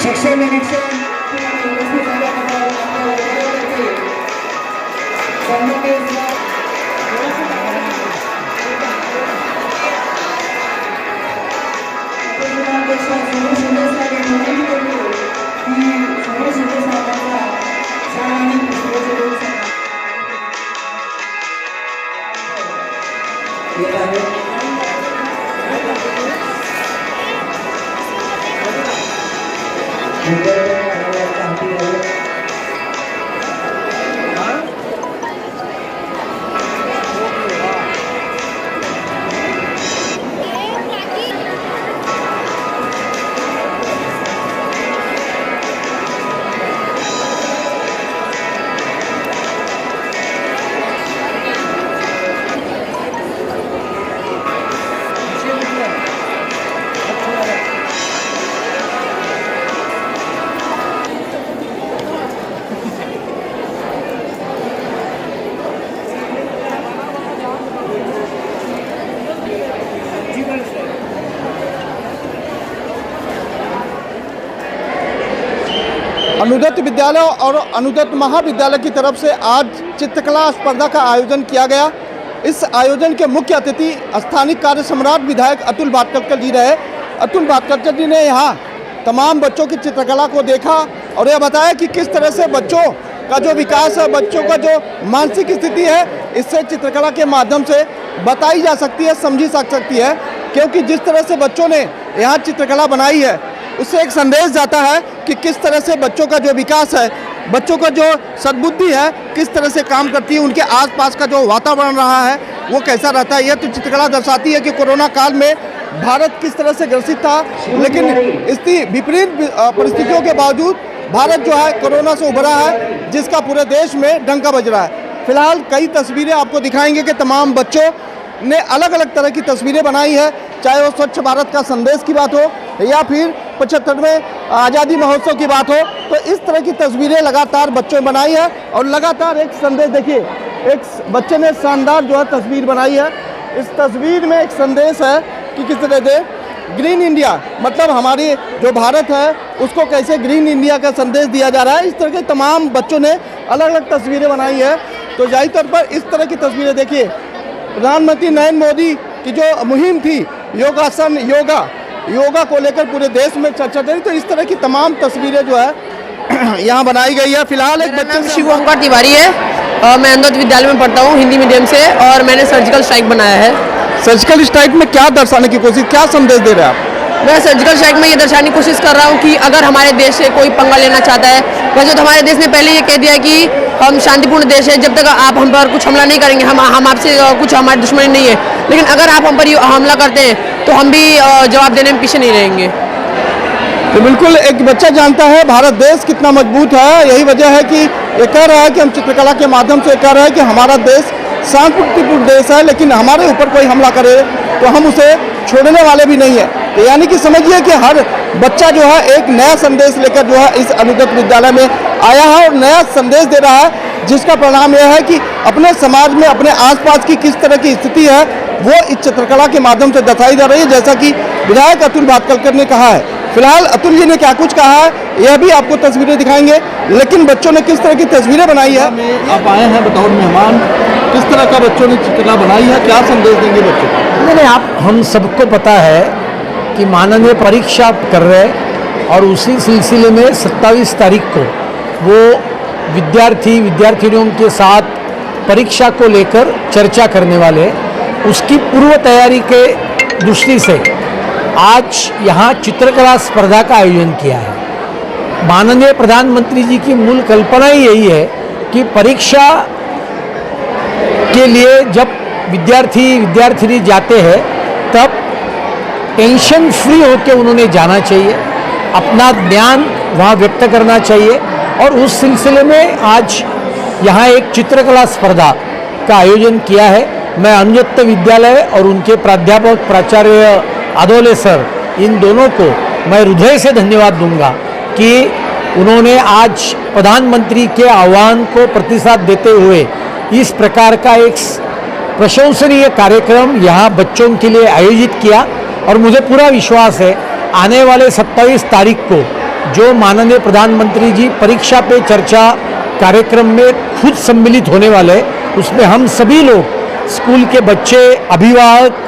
शिक्षण निरीक्षण अनुदत्त विद्यालय और अनुदत्त महाविद्यालय की तरफ से आज चित्रकला स्पर्धा का आयोजन किया गया। इस आयोजन के मुख्य अतिथि स्थानीय कार्य सम्राट विधायक अतुल भाटकर जी रहे। अतुल भाटकर जी ने यहाँ तमाम बच्चों की चित्रकला को देखा और यह बताया कि किस तरह से बच्चों का जो विकास है, बच्चों का जो मानसिक स्थिति है, इससे चित्रकला के माध्यम से बताई जा सकती है, समझी जा सकती है। क्योंकि जिस तरह से बच्चों ने यहाँ चित्रकला बनाई है, उससे एक संदेश जाता है कि किस तरह से बच्चों का जो विकास है, बच्चों का जो सद्बुद्धि है, किस तरह से काम करती है, उनके आसपास का जो वातावरण रहा है वो कैसा रहता है। यह तो चित्रकला दर्शाती है कि कोरोना काल में भारत किस तरह से ग्रसित था, लेकिन इसकी विपरीत परिस्थितियों के बावजूद भारत जो है कोरोना से उभरा है, जिसका पूरे देश में डंका बज रहा है। फिलहाल कई तस्वीरें आपको दिखाएंगे कि तमाम बच्चों ने अलग अलग तरह की तस्वीरें बनाई है, चाहे वो स्वच्छ भारत का संदेश की बात हो या फिर 75वें आज़ादी महोत्सव की बात हो। तो इस तरह की तस्वीरें लगातार बच्चों ने बनाई है और लगातार एक संदेश, देखिए एक बच्चे ने शानदार जो है तस्वीर बनाई है। इस तस्वीर में एक संदेश है कि किस तरह से ग्रीन इंडिया, मतलब हमारी जो भारत है उसको कैसे ग्रीन इंडिया का संदेश दिया जा रहा है। इस तरह के तमाम बच्चों ने अलग अलग तस्वीरें बनाई है। तो जाहिर तौर पर इस तरह की तस्वीरें देखिए, प्रधानमंत्री नरेंद्र मोदी की जो मुहिम थी योगासन, योगा को लेकर पूरे देश में चर्चा चली, तो इस तरह की तमाम तस्वीरें जो है यहाँ बनाई गई है। फिलहाल एक बच्चे शिवोंकार तिवारी है, मैं अनुदत्त विद्यालय में पढ़ता हूँ हिंदी मीडियम से, और मैंने सर्जिकल स्ट्राइक बनाया है। सर्जिकल स्ट्राइक में क्या दर्शाने की कोशिश, क्या संदेश दे रहे हैं आप? मैं सर्जिकल स्ट्राइक में ये दर्शाने की कोशिश कर रहा हूँ कि अगर हमारे देश से कोई पंगा लेना चाहता है, वैसे तो हमारे देश ने पहले ये कह दिया है कि हम शांतिपूर्ण देश है, जब तक आप हम पर कुछ हमला नहीं करेंगे, हम आपसे कुछ हमारी दुश्मनी नहीं है। लेकिन अगर आप हम पर हमला करते हैं तो हम भी जवाब देने में पीछे नहीं रहेंगे। तो बिल्कुल एक बच्चा जानता है भारत देश कितना मजबूत है। यही वजह है कि ये कह रहा है कि हम चित्रकला के माध्यम से कह रहे हैं कि हमारा देश शांतिपूर्ण देश है, लेकिन हमारे ऊपर कोई हमला करे तो हम उसे छोड़ने वाले भी नहीं है। तो यानी कि समझिए कि हर बच्चा जो है एक नया संदेश लेकर जो है इस अनुदत्त विद्यालय में आया है और नया संदेश दे रहा है, जिसका परिणाम यह है कि अपने समाज में, अपने आसपास की किस तरह की स्थिति है वो इस चित्रकला के माध्यम से दर्शाई जा रही है, जैसा कि विधायक अतुल भाटकर ने कहा है। फिलहाल अतुल जी ने क्या कुछ कहा है यह भी आपको तस्वीरें दिखाएंगे, लेकिन बच्चों ने किस तरह की तस्वीरें बनाई है। आप आए हैं बतौर मेहमान, किस तरह का बच्चों ने चित्रकला बनाई है, क्या संदेश देंगे बच्चों को? नहीं, आप हम सबको पता है कि माननीय परीक्षा कर रहे और उसी सिलसिले में 27 तारीख को वो विद्यार्थियों के साथ परीक्षा को लेकर चर्चा करने वाले, उसकी पूर्व तैयारी के दृष्टि से आज यहाँ चित्रकला स्पर्धा का आयोजन किया है। माननीय प्रधानमंत्री जी की मूल कल्पना ही यही है कि परीक्षा के लिए जब विद्यार्थी जाते हैं तब टेंशन फ्री होकर उन्होंने जाना चाहिए, अपना ज्ञान वहाँ व्यक्त करना चाहिए। और उस सिलसिले में आज यहाँ एक चित्रकला स्पर्धा का आयोजन किया है। मैं अनुजत्त विद्यालय और उनके प्राध्यापक प्राचार्य आदोले सर, इन दोनों को मैं हृदय से धन्यवाद दूंगा कि उन्होंने आज प्रधानमंत्री के आह्वान को प्रतिसाद देते हुए इस प्रकार का एक प्रशंसनीय कार्यक्रम यहाँ बच्चों के लिए आयोजित किया। और मुझे पूरा विश्वास है आने वाले 27 तारीख को जो माननीय प्रधानमंत्री जी परीक्षा पे चर्चा कार्यक्रम में खुद सम्मिलित होने वाले, उसमें हम सभी लोग, स्कूल के बच्चे, अभिभावक,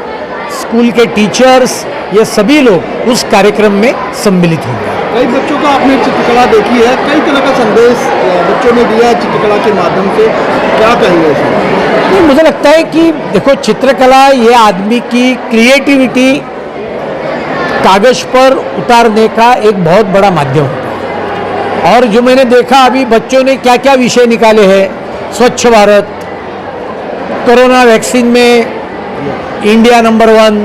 स्कूल के टीचर्स, ये सभी लोग उस कार्यक्रम में सम्मिलित होंगे। कई बच्चों का आपने चित्रकला देखी है, कई तरह का संदेश बच्चों ने दिया है चित्रकला के माध्यम से, क्या कहेंगे इसमें? मुझे लगता है कि देखो, चित्रकला ये आदमी की क्रिएटिविटी कागज पर उतारने का एक बहुत बड़ा माध्यम होता है। और जो मैंने देखा अभी बच्चों ने क्या क्या विषय निकाले हैं, स्वच्छ भारत, कोरोना वैक्सीन में इंडिया नंबर 1,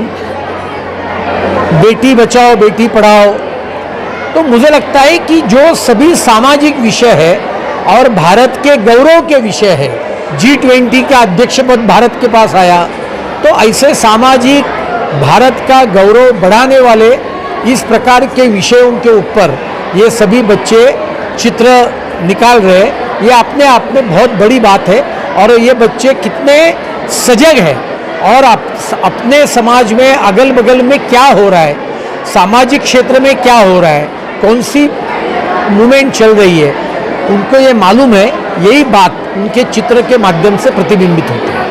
बेटी बचाओ बेटी पढ़ाओ। तो मुझे लगता है कि जो सभी सामाजिक विषय है और भारत के गौरव के विषय है, G20 का अध्यक्ष पद भारत के पास आया, तो ऐसे सामाजिक भारत का गौरव बढ़ाने वाले इस प्रकार के विषयों के ऊपर ये सभी बच्चे चित्र निकाल रहे, ये अपने आप में बहुत बड़ी बात है। और ये बच्चे कितने सजग हैं और अपने समाज में अगल बगल में क्या हो रहा है, सामाजिक क्षेत्र में क्या हो रहा है, कौन सी मूवमेंट चल रही है, उनको ये मालूम है। यही बात उनके चित्र के माध्यम से प्रतिबिंबित होती है।